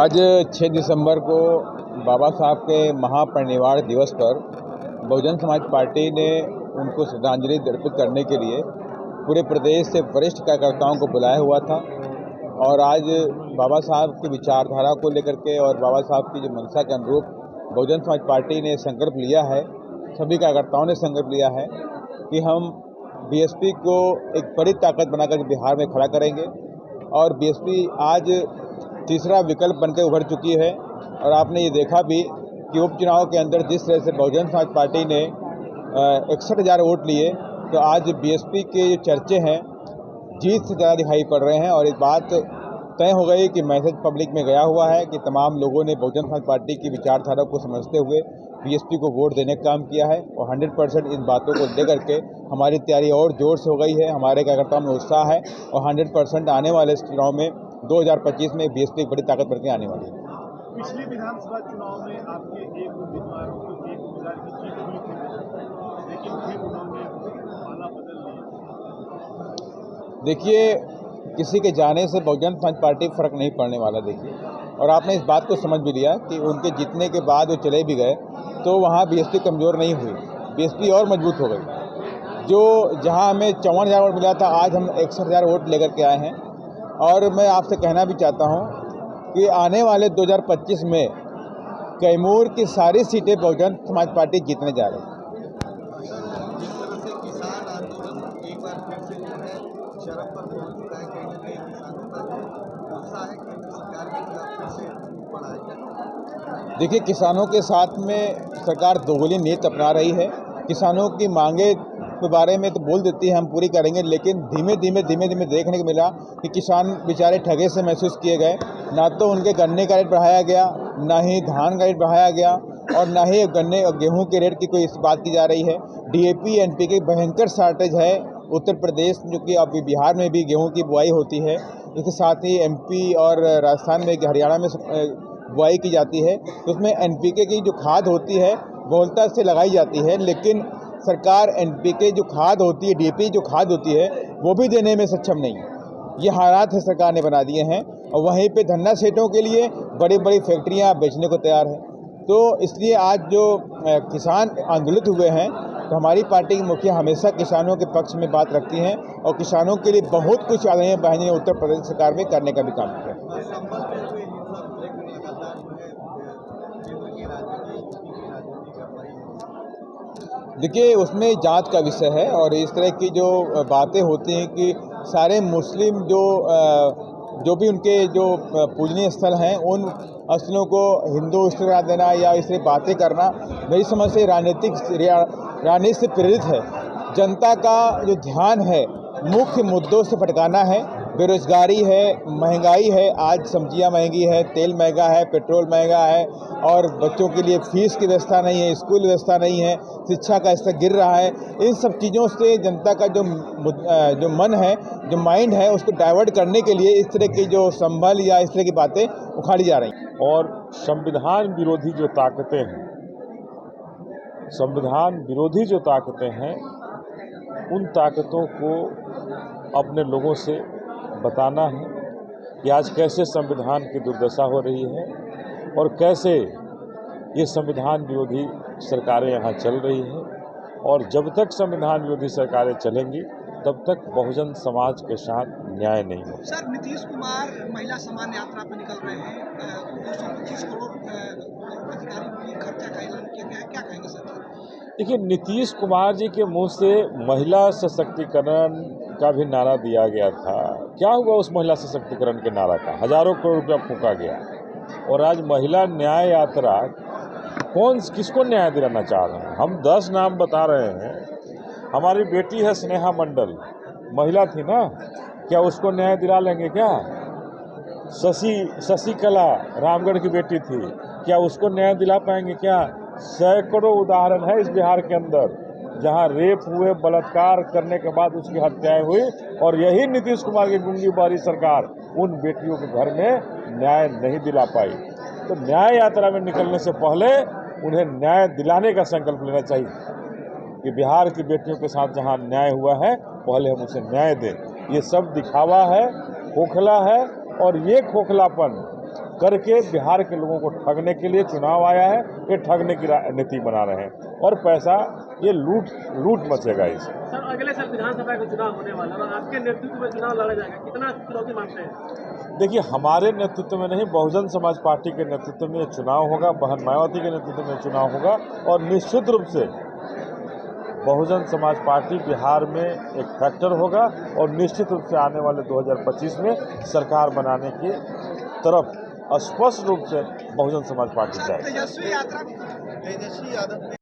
आज 6 दिसंबर को बाबा साहब के महापरिनिर्वाण दिवस पर बहुजन समाज पार्टी ने उनको श्रद्धांजलि अर्पित करने के लिए पूरे प्रदेश से वरिष्ठ कार्यकर्ताओं को बुलाया हुआ था। और आज बाबा साहब की विचारधारा को लेकर के और बाबा साहब की जो मंशा के अनुरूप बहुजन समाज पार्टी ने संकल्प लिया है, सभी कार्यकर्ताओं ने संकल्प लिया है कि हम बीएसपी को एक बड़ी ताकत बनाकर बिहार में खड़ा करेंगे। और बीएसपी आज तीसरा विकल्प बनकर उभर चुकी है। और आपने ये देखा भी कि उपचुनाव के अंदर जिस तरह से बहुजन समाज पार्टी ने 61,000 वोट लिए, तो आज बीएसपी के जो चर्चे हैं जीत से ज़्यादा दिखाई पड़ रहे हैं। और इस बात तय हो गई कि मैसेज पब्लिक में गया हुआ है कि तमाम लोगों ने बहुजन समाज पार्टी की विचारधारा को समझते हुए बीएसपी को वोट देने का काम किया है। और 100% इन बातों को लेकर के हमारी तैयारी और जोर से हो गई है, हमारे कार्यकर्ताओं में उत्साह है और 100% आने वाले चुनाव में 2025 में बीएसपी एक बड़ी ताकत बनकर आने वाली है। पिछले विधानसभा चुनाव में आपके एक उम्मीदवार की जीत हुई थी, लेकिन फिर उन्होंने माला बदल ली। देखिए, किसी के जाने से बहुजन समाज पार्टी फर्क नहीं पड़ने वाला। देखिए, और आपने इस बात को समझ भी लिया कि उनके जीतने के बाद वो चले भी गए तो वहाँ बीएसपी कमज़ोर नहीं हुई, बीएसपी और मजबूत हो गई। जो जहाँ हमें 54,000 वोट मिला था, आज हम 61,000 वोट लेकर के आए हैं। और मैं आपसे कहना भी चाहता हूँ कि आने वाले 2025 में कैमूर की सारी सीटें बहुजन समाज पार्टी जीतने जा रही है। जिस तरह से किसान आंदोलन एक बार फिर से जो है चरम पर पहुंच चुका है, कहीं न कहीं किसानों का जो गुस्सा है केंद्र सरकार के खिलाफ फिर से बढ़ा है। देखिए, किसानों के साथ में सरकार दोगली नीति अपना रही है। किसानों की मांगे के बारे में तो बोल देती है हम पूरी करेंगे, लेकिन धीमे धीमे देखने को मिला कि किसान बेचारे ठगे से महसूस किए गए। ना तो उनके गन्ने का रेट बढ़ाया गया, ना ही धान का रेट बढ़ाया गया, और ना ही गन्ने और गेहूं के रेट की कोई इस बात की जा रही है। डीएपी एनपीके भयंकर शॉर्टेज है उत्तर प्रदेश, जो कि अभी बिहार में भी गेहूं की बुआई होती है। इसके साथ ही एमपी और राजस्थान में, हरियाणा में बुआई की जाती है, तो उसमें एनपीके की जो खाद होती है बहुलता से लगाई जाती है, लेकिन सरकार एनपीके जो खाद होती है, डीएपी जो खाद होती है, वो भी देने में सक्षम नहीं है। ये हालात है सरकार ने बना दिए हैं। और वहीं पे धन्ना सेठों के लिए बड़ी बड़ी फैक्ट्रियां बेचने को तैयार हैं। तो इसलिए आज जो किसान आंदोलित हुए हैं, तो हमारी पार्टी के मुखिया हमेशा किसानों के पक्ष में बात रखती हैं और किसानों के लिए बहुत कुछ आदरणीय बहनें उत्तर प्रदेश सरकार में करने का भी काम किया है। देखिए, उसमें जांच का विषय है। और इस तरह की जो बातें होती हैं कि सारे मुस्लिम जो भी उनके जो पूजनीय स्थल हैं, उन स्थलों को हिंदू स्थल करा देना या इस तरह बातें करना, मेरी समझ से राजनीति से प्रेरित है। जनता का जो ध्यान है मुख्य मुद्दों से भटकाना है। बेरोजगारी है, महंगाई है, आज सब्जियां महंगी है, तेल महंगा है, पेट्रोल महंगा है, और बच्चों के लिए फीस की व्यवस्था नहीं है, स्कूल व्यवस्था नहीं है, शिक्षा का स्तर गिर रहा है। इन सब चीज़ों से जनता का जो मन है, जो माइंड है, उसको डाइवर्ट करने के लिए इस तरह की जो संभल या इस तरह की बातें उखाड़ी जा रही हैं। और संविधान विरोधी जो ताकतें हैं, संविधान विरोधी जो ताकतें हैं, उन ताकतों को अपने लोगों से बताना है कि आज कैसे संविधान की दुर्दशा हो रही है और कैसे ये संविधान विरोधी सरकारें यहाँ चल रही हैं। और जब तक संविधान विरोधी सरकारें चलेंगी, तब तक बहुजन समाज के साथ न्याय नहीं होगा। सर, नीतीश कुमार महिला सम्मान यात्रा पर निकल रहे हैं, 225 करोड़ अधिकारी के लिए खर्चा का ऐलान किया गया है, क्या कहेंगे सर? देखिए, नीतीश कुमार जी के मुंह से महिला सशक्तिकरण का भी नारा दिया गया था। क्या हुआ उस महिला सशक्तिकरण के नारा का? हजारों करोड़ रुपया फूंका गया। और आज महिला न्याय यात्रा, किसको न्याय दिलाना चाह रहे हैं? हम 10 नाम बता रहे हैं। हमारी बेटी है स्नेहा मंडल, महिला थी ना, क्या उसको न्याय दिला लेंगे क्या? शशिकला रामगढ़ की बेटी थी, क्या उसको न्याय दिला पाएंगे क्या? सैकड़ों उदाहरण है इस बिहार के अंदर जहां रेप हुए, बलात्कार करने के बाद उसकी हत्याएं हुई, और यही नीतीश कुमार की गूंगी बारी सरकार उन बेटियों के घर में न्याय नहीं दिला पाई। तो न्याय यात्रा में निकलने से पहले उन्हें न्याय दिलाने का संकल्प लेना चाहिए कि बिहार की बेटियों के साथ जहां न्याय हुआ है, पहले हम उसे न्याय दें। ये सब दिखावा है, खोखला है, और ये खोखलापन करके बिहार के लोगों को ठगने के लिए चुनाव आया है। ये ठगने की नीति बना रहे हैं और पैसा ये लूट मचेगा इसे। सर अगले साल विधानसभा का चुनाव होने वाला है और आपके नेतृत्व में चुनाव लड़ा जाएगा, कितना चुनौती मानते हैं? देखिए, हमारे नेतृत्व में नहीं, बहुजन समाज पार्टी के नेतृत्व में चुनाव होगा, बहन मायावती के नेतृत्व में चुनाव होगा और निश्चित रूप से बहुजन समाज पार्टी बिहार में एक फैक्टर होगा और निश्चित रूप से आने वाले 2025 में सरकार बनाने की तरफ स्पष्ट रूप से बहुजन समाज पार्टी जाएगी। तेजस्वी यादव